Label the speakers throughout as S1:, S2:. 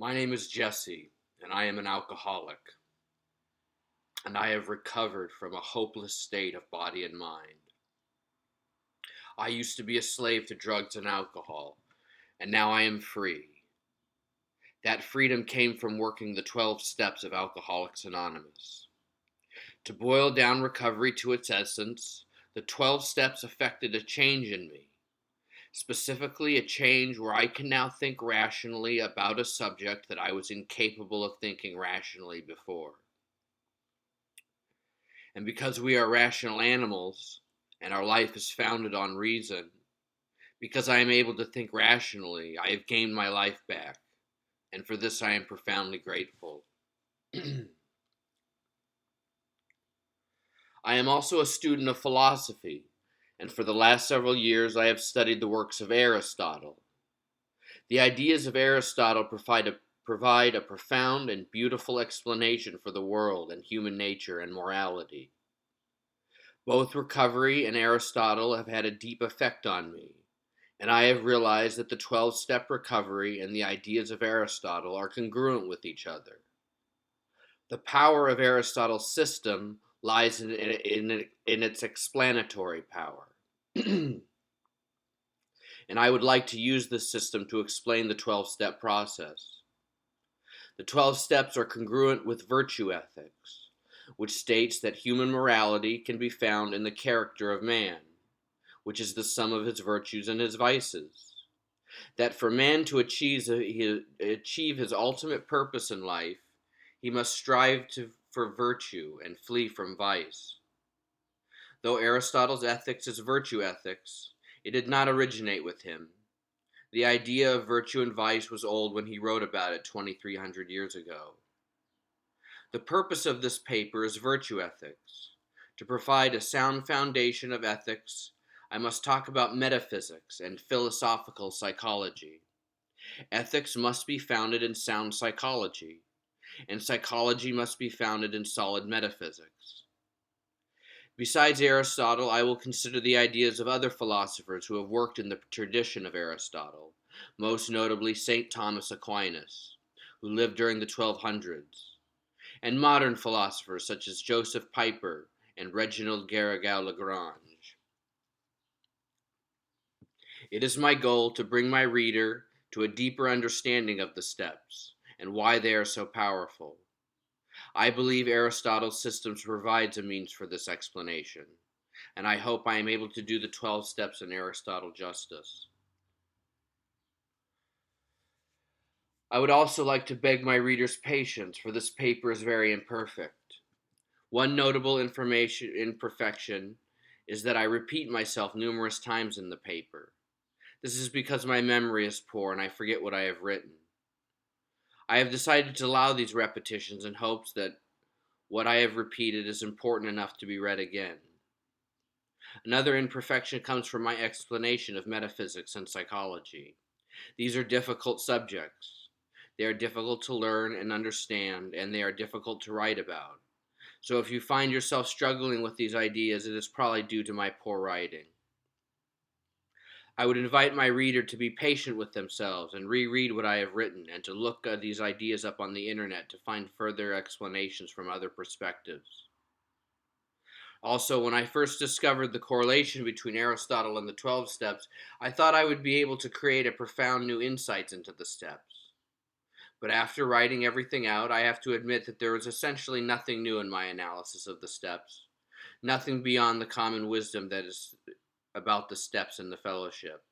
S1: My name is Jesse, and I am an alcoholic, and I have recovered from a hopeless state of body and mind. I used to be a slave to drugs and alcohol, and now I am free. That freedom came from working the 12 steps of Alcoholics Anonymous. To boil down recovery to its essence, the 12 steps effected a change in me, specifically a change where I can now think rationally about a subject that I was incapable of thinking rationally before. And because we are rational animals, and our life is founded on reason, because I am able to think rationally, I have gained my life back, and for this I am profoundly grateful. I am also a student of philosophy, and for the last several years I have studied the works of Aristotle. The ideas of Aristotle provide a profound and beautiful explanation for the world and human nature and morality. Both recovery and Aristotle have had a deep effect on me, and I have realized that the 12-step recovery and the ideas of Aristotle are congruent with each other. The power of Aristotle's system lies in its explanatory power. And I would like to use this system to explain the 12-step process. The 12 steps are congruent with virtue ethics, which states that human morality can be found in the character of man, which is the sum of his virtues and his vices. That for man to achieve his ultimate purpose in life, he must strive for virtue and flee from vice. Though Aristotle's ethics is virtue ethics, it did not originate with him. The idea of virtue and vice was old when he wrote about it 2,300 years ago. The purpose of this paper is virtue ethics. To provide a sound foundation of ethics, I must talk about metaphysics and philosophical psychology. Ethics must be founded in sound psychology, and psychology must be founded in solid metaphysics. Besides Aristotle, I will consider the ideas of other philosophers who have worked in the tradition of Aristotle, most notably St. Thomas Aquinas, who lived during the 1200s, and modern philosophers such as Joseph Piper and Reginald Garrigou-Lagrange. It is my goal to bring my reader to a deeper understanding of the steps and why they are so powerful. I believe Aristotle's systems provides a means for this explanation, and I hope I am able to do the 12 steps in Aristotle justice. I would also like to beg my readers' patience, for this paper is very imperfect. One notable imperfection is that I repeat myself numerous times in the paper. This is because my memory is poor and I forget what I have written. I have decided to allow these repetitions in hopes that what I have repeated is important enough to be read again. Another imperfection comes from my explanation of metaphysics and psychology. These are difficult subjects. They are difficult to learn and understand, and they are difficult to write about. So if you find yourself struggling with these ideas, it is probably due to my poor writing. I would invite my reader to be patient with themselves and reread what I have written, and to look these ideas up on the internet to find further explanations from other perspectives. Also, when I first discovered the correlation between Aristotle and the 12 steps, I thought I would be able to create a profound new insights into the steps. But after writing everything out, I have to admit that there is essentially nothing new in my analysis of the steps, nothing beyond the common wisdom that is about the steps in the fellowship.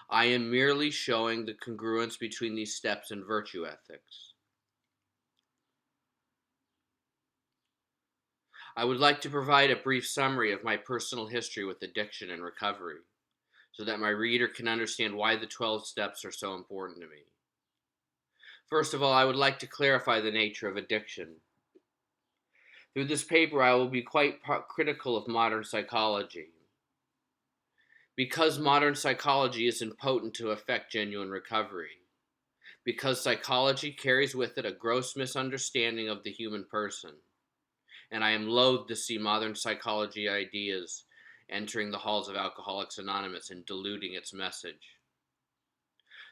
S1: I am merely showing the congruence between these steps and virtue ethics. I would like to provide a brief summary of my personal history with addiction and recovery, so that my reader can understand why the 12 steps are so important to me. First of all, I would like to clarify the nature of addiction. Through this paper, I will be quite critical of modern psychology. Because modern psychology is impotent to effect genuine recovery. Because psychology carries with it a gross misunderstanding of the human person. And I am loath to see modern psychology ideas entering the halls of Alcoholics Anonymous and diluting its message.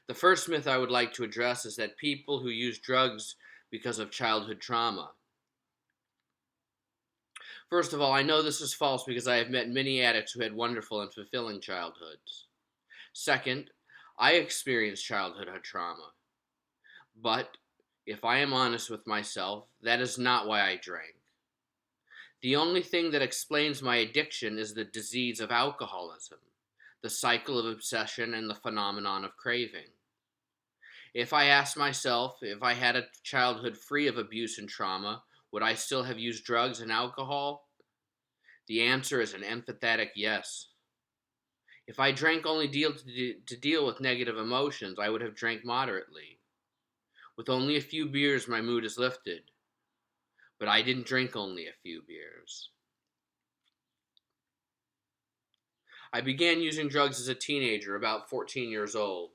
S1: The first myth I would like to address is that people who use drugs because of childhood trauma. First of all, I know this is false because I have met many addicts who had wonderful and fulfilling childhoods. Second, I experienced childhood trauma. But if I am honest with myself, that is not why I drank. The only thing that explains my addiction is the disease of alcoholism, the cycle of obsession, and the phenomenon of craving. If I asked myself if I had a childhood free of abuse and trauma, would I still have used drugs and alcohol? The answer is an emphatic yes. If I drank only to deal with negative emotions, I would have drank moderately. With only a few beers, my mood is lifted. But I didn't drink only a few beers. I began using drugs as a teenager, about 14 years old.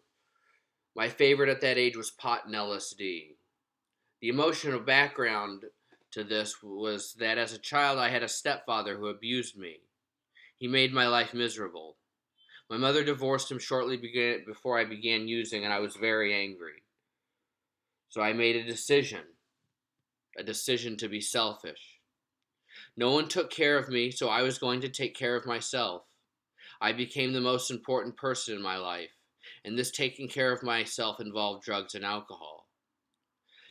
S1: My favorite at that age was pot and LSD. The emotional background to this was that as a child I had a stepfather who abused me. He made my life miserable. My mother divorced him shortly before I began using, and I was very angry. So I made a decision to be selfish. No one took care of me, so I was going to take care of myself. I became the most important person in my life, and this taking care of myself involved drugs and alcohol.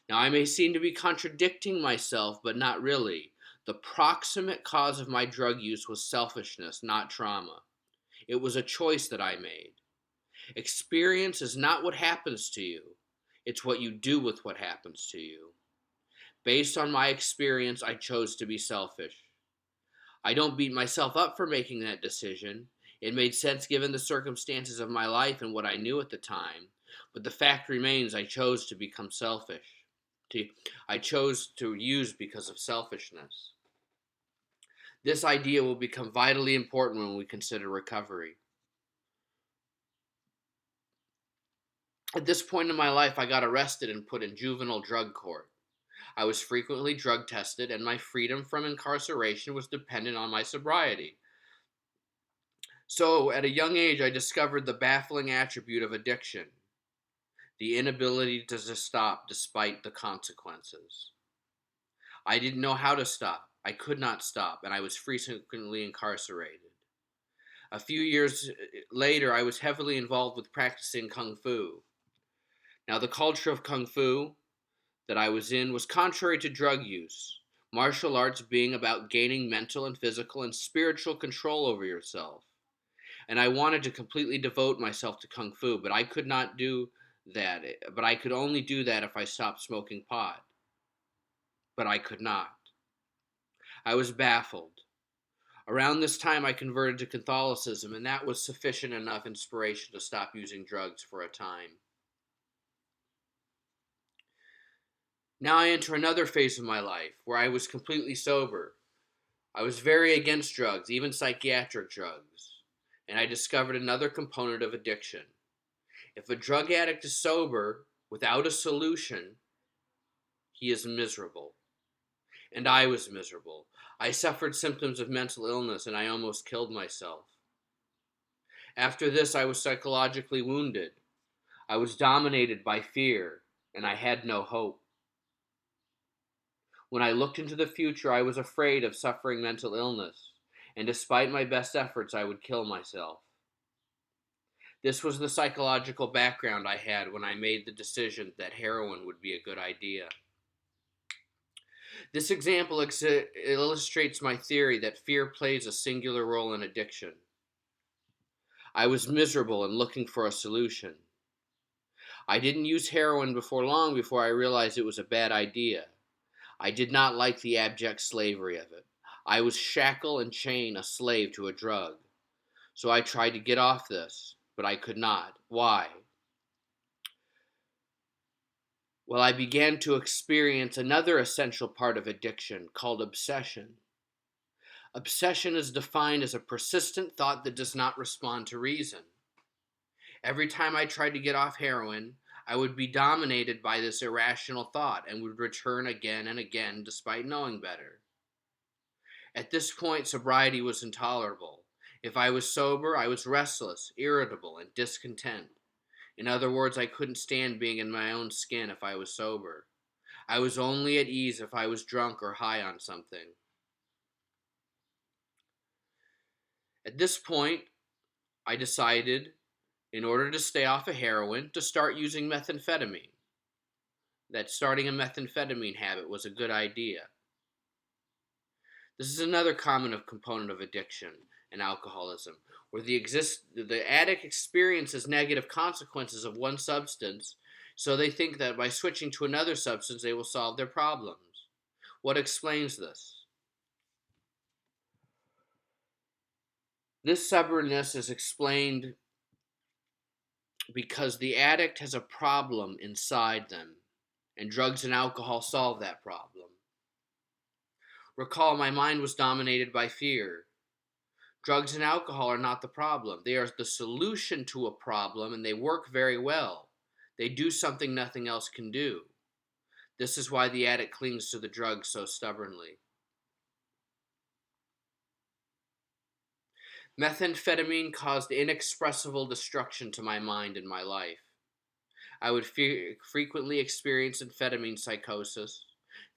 S1: Now, I may seem to be contradicting myself, but not really. The proximate cause of my drug use was selfishness, not trauma. It was a choice that I made. Experience is not what happens to you, it's what you do with what happens to you. Based on my experience, I chose to be selfish. I don't beat myself up for making that decision. It made sense given the circumstances of my life and what I knew at the time. But the fact remains I chose to become selfish. I chose to use because of selfishness. This idea will become vitally important when we consider recovery. At this point in my life, I got arrested and put in juvenile drug court. I was frequently drug tested, and my freedom from incarceration was dependent on my sobriety. So, at a young age, I discovered the baffling attribute of addiction, the inability to stop despite the consequences. I didn't know how to stop. I could not stop, and I was frequently incarcerated. A few years later, I was heavily involved with practicing Kung Fu. Now, the culture of Kung Fu that I was in was contrary to drug use, martial arts being about gaining mental and physical and spiritual control over yourself. And I wanted to completely devote myself to Kung Fu, but I could not do that. But I could only do that if I stopped smoking pot. But I could not. I was baffled. Around this time, I converted to Catholicism, and that was sufficient enough inspiration to stop using drugs for a time. Now I enter another phase of my life where I was completely sober. I was very against drugs, even psychiatric drugs, and I discovered another component of addiction. If a drug addict is sober without a solution, he is miserable. And I was miserable. I suffered symptoms of mental illness and I almost killed myself. After this, I was psychologically wounded. I was dominated by fear, and I had no hope. When I looked into the future, I was afraid of suffering mental illness, and despite my best efforts, I would kill myself. This was the psychological background I had when I made the decision that heroin would be a good idea. This example illustrates my theory that fear plays a singular role in addiction. I was miserable and looking for a solution. I didn't use heroin before long before I realized it was a bad idea. I did not like the abject slavery of it. I was shackle and chain, a slave to a drug. So I tried to get off this, but I could not. Why? Well, I began to experience another essential part of addiction called obsession. Obsession is defined as a persistent thought that does not respond to reason. Every time I tried to get off heroin, I would be dominated by this irrational thought and would return again and again despite knowing better. At this point, sobriety was intolerable. If I was sober, I was restless, irritable, and discontent. In other words, I couldn't stand being in my own skin if I was sober. I was only at ease if I was drunk or high on something. At this point, I decided, in order to stay off of heroin, to start using methamphetamine. That starting a methamphetamine habit was a good idea. This is another common component of addiction and alcoholism, where the addict experiences negative consequences of one substance, so they think that by switching to another substance they will solve their problems. What explains this? This stubbornness is explained because the addict has a problem inside them, and drugs and alcohol solve that problem. Recall, my mind was dominated by fear. Drugs and alcohol are not the problem. They are the solution to a problem, and they work very well. They do something nothing else can do. This is why the addict clings to the drug so stubbornly. Methamphetamine caused inexpressible destruction to my mind and my life. I would frequently experience amphetamine psychosis,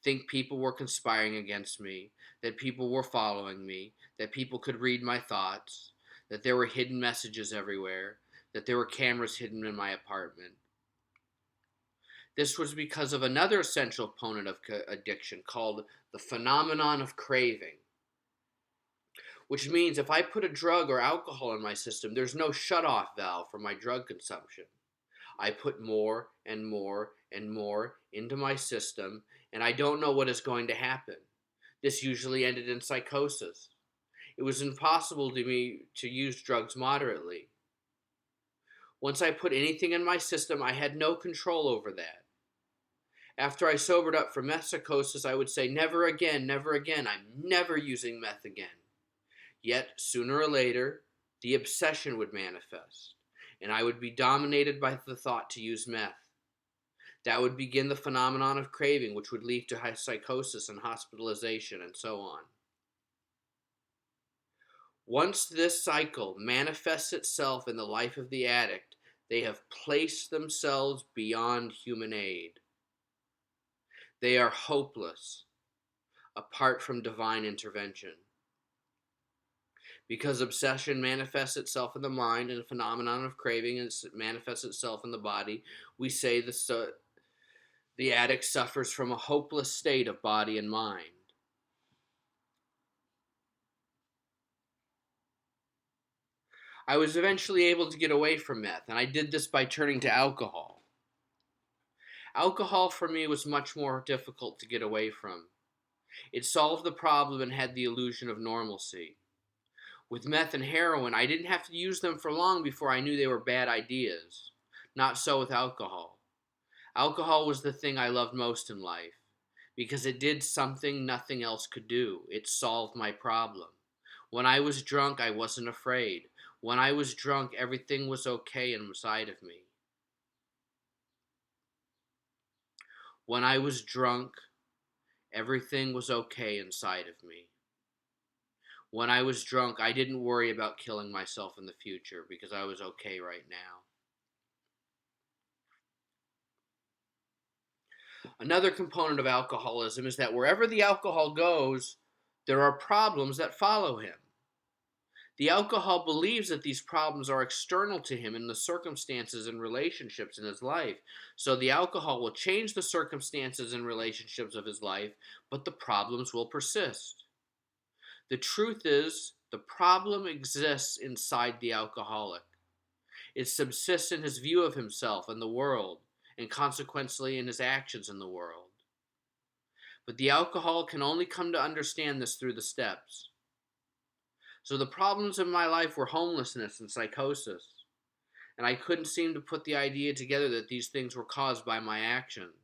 S1: think people were conspiring against me, that people were following me, that people could read my thoughts, that there were hidden messages everywhere, that there were cameras hidden in my apartment. This was because of another essential component of addiction called the phenomenon of craving, which means if I put a drug or alcohol in my system, there's no shut-off valve for my drug consumption. I put more and more and more into my system, and I don't know what is going to happen. This usually ended in psychosis. It was impossible to me to use drugs moderately. Once I put anything in my system, I had no control over that. After I sobered up from meth psychosis, I would say, never again, I'm never using meth again. Yet, sooner or later, the obsession would manifest, and I would be dominated by the thought to use meth. That would begin the phenomenon of craving, which would lead to psychosis and hospitalization and so on. Once this cycle manifests itself in the life of the addict, they have placed themselves beyond human aid. They are hopeless, apart from divine intervention. Because obsession manifests itself in the mind and the phenomenon of craving manifests itself in the body, we say the addict suffers from a hopeless state of body and mind. I was eventually able to get away from meth, and I did this by turning to alcohol. Alcohol for me was much more difficult to get away from. It solved the problem and had the illusion of normalcy. With meth and heroin, I didn't have to use them for long before I knew they were bad ideas. Not so with alcohol. Alcohol was the thing I loved most in life, because it did something nothing else could do. It solved my problem. When I was drunk, I wasn't afraid. When I was drunk, everything was okay inside of me. When I was drunk, everything was okay inside of me. When I was drunk, I didn't worry about killing myself in the future because I was okay right now. Another component of alcoholism is that wherever the alcohol goes, there are problems that follow him. The alcohol believes that these problems are external to him in the circumstances and relationships in his life. So the alcohol will change the circumstances and relationships of his life, but the problems will persist. The truth is, the problem exists inside the alcoholic. It subsists in his view of himself and the world, and consequently in his actions in the world. But the alcohol can only come to understand this through the steps. So the problems in my life were homelessness and psychosis, and I couldn't seem to put the idea together that these things were caused by my actions.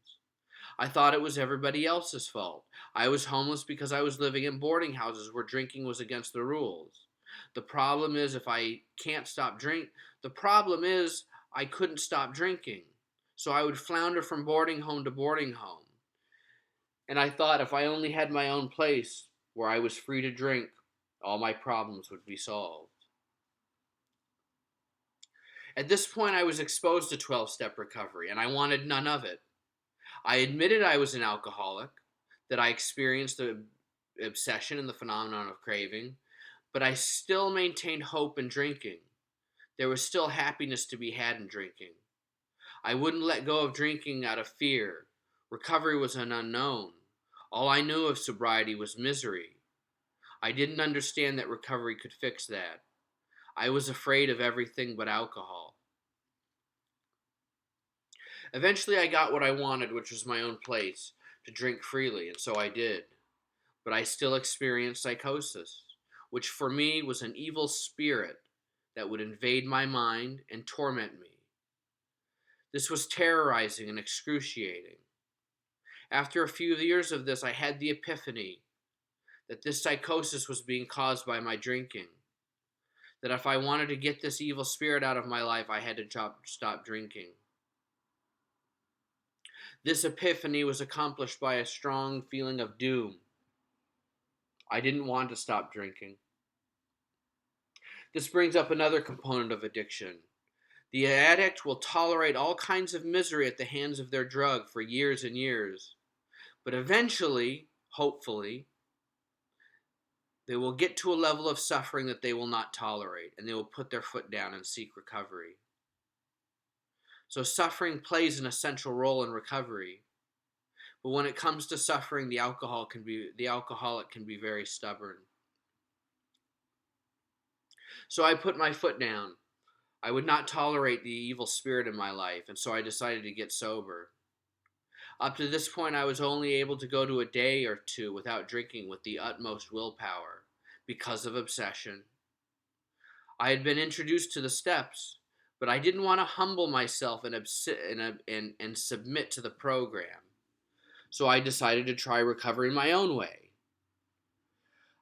S1: I thought it was everybody else's fault. I was homeless because I was living in boarding houses where drinking was against the rules. The problem is the problem is I couldn't stop drinking. So I would flounder from boarding home to boarding home. And I thought if I only had my own place where I was free to drink, all my problems would be solved. At this point, I was exposed to 12-step recovery, and I wanted none of it. I admitted I was an alcoholic, that I experienced the obsession and the phenomenon of craving, but I still maintained hope in drinking. There was still happiness to be had in drinking. I wouldn't let go of drinking out of fear. Recovery was an unknown. All I knew of sobriety was misery. I didn't understand that recovery could fix that. I was afraid of everything but alcohol. Eventually, I got what I wanted, which was my own place, to drink freely, and so I did. But I still experienced psychosis, which for me was an evil spirit that would invade my mind and torment me. This was terrorizing and excruciating. After a few years of this, I had the epiphany that this psychosis was being caused by my drinking. That if I wanted to get this evil spirit out of my life, I had to stop drinking. This epiphany was accomplished by a strong feeling of doom. I didn't want to stop drinking. This brings up another component of addiction. The addict will tolerate all kinds of misery at the hands of their drug for years and years. But eventually, hopefully, they will get to a level of suffering that they will not tolerate, and they will put their foot down and seek recovery. So suffering plays an essential role in recovery. But when it comes to suffering, the alcoholic can be very stubborn. So I put my foot down. I would not tolerate the evil spirit in my life, and so I decided to get sober. Up to this point, I was only able to go to a day or two without drinking with the utmost willpower because of obsession. I had been introduced to the steps, but I didn't want to humble myself and submit to the program. So I decided to try recovery my own way.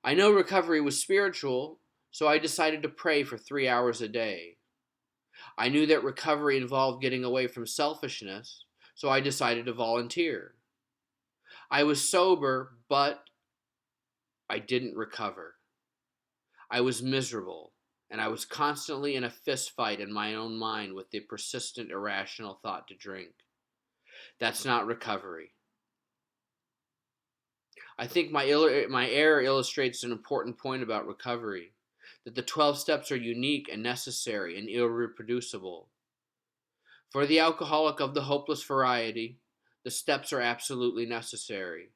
S1: I know recovery was spiritual, so I decided to pray for 3 hours a day. I knew that recovery involved getting away from selfishness, so I decided to volunteer. I was sober, but I didn't recover. I was miserable, and I was constantly in a fist fight in my own mind with the persistent irrational thought to drink. That's not recovery. I think my error illustrates an important point about recovery, that the 12 steps are unique and necessary and irreproducible. For the alcoholic of the hopeless variety, the steps are absolutely necessary.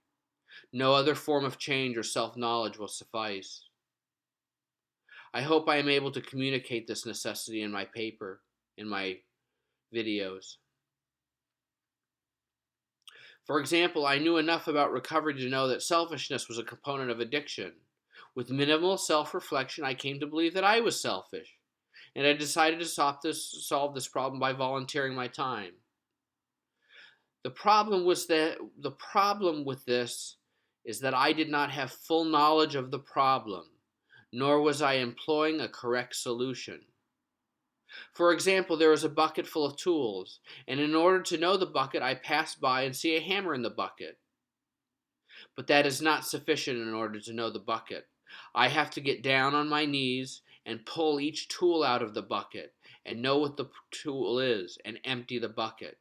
S1: No other form of change or self-knowledge will suffice. I hope I am able to communicate this necessity in my paper, in my videos. For example, I knew enough about recovery to know that selfishness was a component of addiction. With minimal self-reflection, I came to believe that I was selfish, and I decided to solve this problem by volunteering my time. The problem with this is that I did not have full knowledge of the problem, nor was I employing a correct solution. For example, there was a bucket full of tools, and in order to know the bucket, I passed by and see a hammer in the bucket. But that is not sufficient in order to know the bucket. I have to get down on my knees and pull each tool out of the bucket and know what the tool is and empty the bucket.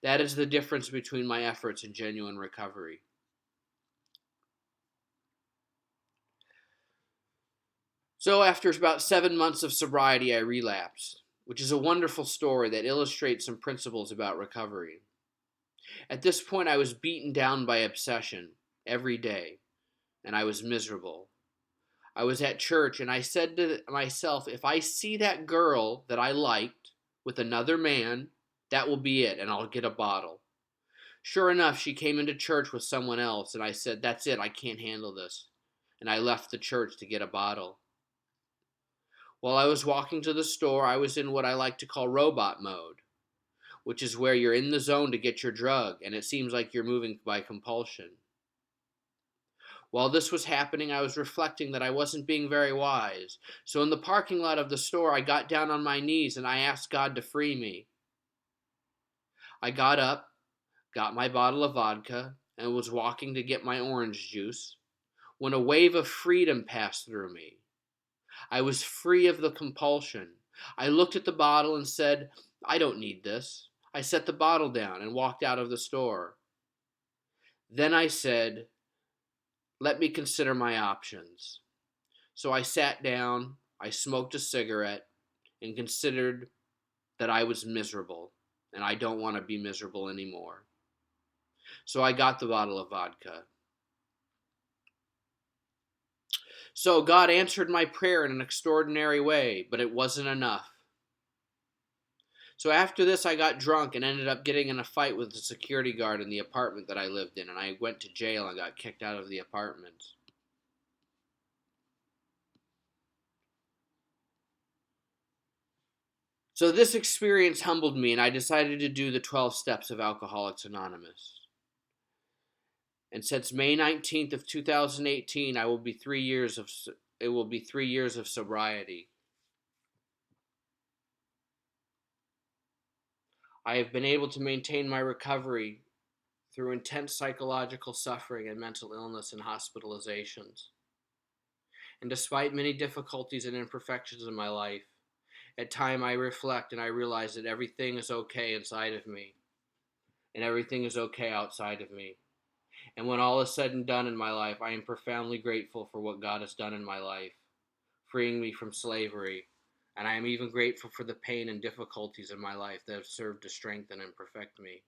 S1: That is the difference between my efforts and genuine recovery. So after about 7 months of sobriety, I relapsed, which is a wonderful story that illustrates some principles about recovery. At this point, I was beaten down by obsession every day, and I was miserable. I was at church, and I said to myself, if I see that girl that I liked with another man, that will be it, and I'll get a bottle. Sure enough, she came into church with someone else, and I said, that's it, I can't handle this. And I left the church to get a bottle. While I was walking to the store, I was in what I like to call robot mode, which is where you're in the zone to get your drug, and it seems like you're moving by compulsion. While this was happening, I was reflecting that I wasn't being very wise. So in the parking lot of the store, I got down on my knees and I asked God to free me. I got up, got my bottle of vodka, and was walking to get my orange juice when a wave of freedom passed through me. I was free of the compulsion. I looked at the bottle and said, I don't need this. I set the bottle down and walked out of the store. Then I said, let me consider my options. So I sat down, I smoked a cigarette, and considered that I was miserable, and I don't want to be miserable anymore. So I got the bottle of vodka. So God answered my prayer in an extraordinary way, but it wasn't enough. So after this, I got drunk and ended up getting in a fight with the security guard in the apartment that I lived in, and I went to jail and got kicked out of the apartment. So this experience humbled me, and I decided to do the 12 steps of Alcoholics Anonymous. And since May 19th of 2018, it will be 3 years of sobriety. I have been able to maintain my recovery through intense psychological suffering and mental illness and hospitalizations. And despite many difficulties and imperfections in my life, at times I reflect and I realize that everything is okay inside of me, and everything is okay outside of me. And when all is said and done in my life, I am profoundly grateful for what God has done in my life, freeing me from slavery. And I am even grateful for the pain and difficulties in my life that have served to strengthen and perfect me.